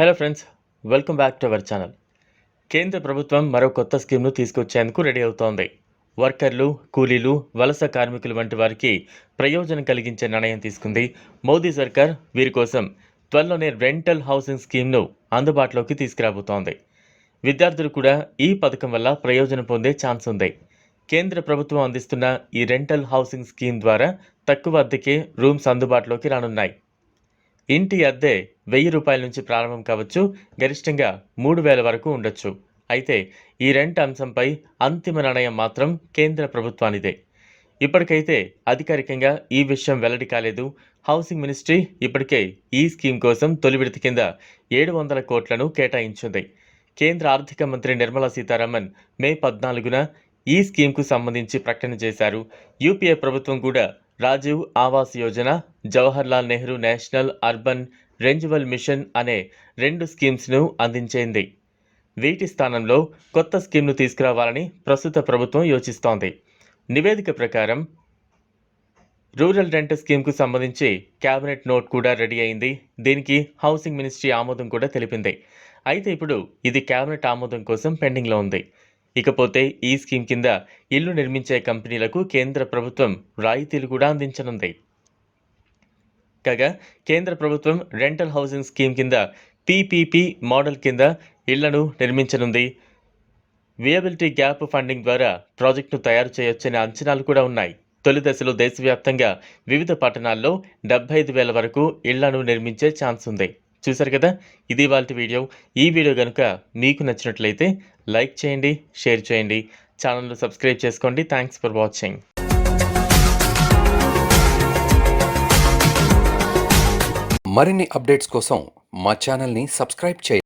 Hello friends, welcome back to our channel. కేంద్ర ప్రభుత్వం మరో కొత్త స్కీమ్ను తీసుకొచ్చేందుకు రెడీ అవుతోంది. వర్కర్లు, కూలీలు, వలస కార్మికులు వంటి వారికి ప్రయోజనం కలిగించే నిర్ణయం తీసుకుంది మోదీ సర్కార్. వీరి కోసం త్వరలోనే రెంటల్ హౌసింగ్ స్కీమ్ను అందుబాటులోకి తీసుకురాబోతోంది. విద్యార్థులు కూడా ఈ పథకం వల్ల ప్రయోజనం పొందే ఛాన్స్ ఉంది. కేంద్ర ప్రభుత్వం అందిస్తున్న ఈ రెంటల్ హౌసింగ్ స్కీమ్ ద్వారా తక్కువ అద్దెకే రూమ్స్ అందుబాటులోకి రానున్నాయి. ఇంటి అద్దె ₹1000 నుంచి ప్రారంభం కావచ్చు. గరిష్టంగా 3000 వరకు ఉండొచ్చు. అయితే ఈ రెంట్ అంశంపై అంతిమ నిర్ణయం మాత్రం కేంద్ర ప్రభుత్వానిదే. ఇప్పటికైతే అధికారికంగా ఈ విషయం వెల్లడి కాలేదు. హౌసింగ్ మినిస్ట్రీ ఇప్పటికే ఈ స్కీమ్ కోసం తొలి విడత కింద 700 కోట్లను కేటాయించింది. కేంద్ర ఆర్థిక మంత్రి నిర్మలా సీతారామన్ మే 14న ఈ స్కీమ్కు సంబంధించి ప్రకటన చేశారు. యూపీఏ ప్రభుత్వం కూడా Rajiv Awas Yojana, Jawaharlal Nehru national urban renewal mission అనే 2 స్కీమ్స్ను అందించింది. వీటి స్థానంలో కొత్త స్కీమ్ను తీసుకురావాలని ప్రస్తుత ప్రభుత్వం యోచిస్తోంది. నివేదిక ప్రకారం రూరల్ రెంట్ స్కీమ్కు సంబంధించి కేబినెట్ నోట్ కూడా రెడీ అయింది. దీనికి హౌసింగ్ మినిస్ట్రీ ఆమోదం కూడా తెలిపింది. అయితే ఇప్పుడు ఇది కేబినెట్ ఆమోదం కోసం పెండింగ్లో ఉంది. ఇకపోతే ఈ స్కీమ్ కింద ఇల్లు నిర్మించే కంపెనీలకు కేంద్ర ప్రభుత్వం రాయితీలు కూడా అందించనుంది. కాగా కేంద్ర ప్రభుత్వం రెంటల్ హౌసింగ్ స్కీమ్ కింద పీపీపీ మోడల్ కింద ఇళ్లను నిర్మించనుంది. వియబిలిటీ గ్యాప్ ఫండింగ్ ద్వారా ప్రాజెక్టును తయారు చేయొచ్చనే అంచనాలు కూడా ఉన్నాయి. తొలి దశలో దేశవ్యాప్తంగా వివిధ పట్టణాల్లో 75,000 వరకు ఇళ్లను నిర్మించే ఛాన్స్ ఉంది. చూశారు కదా, ఇది ఇవాల్టి వీడియో. ఈ వీడియో కనుక మీకు నచ్చినట్లయితే లైక్ చేయండి, షేర్ చేయండి, ఛానల్ను సబ్స్క్రైబ్ చేసుకోండి. Thanks for watching. మరిన్ని అప్డేట్స్ కోసం మా ఛానల్ని సబ్స్క్రైబ్ చేయండి.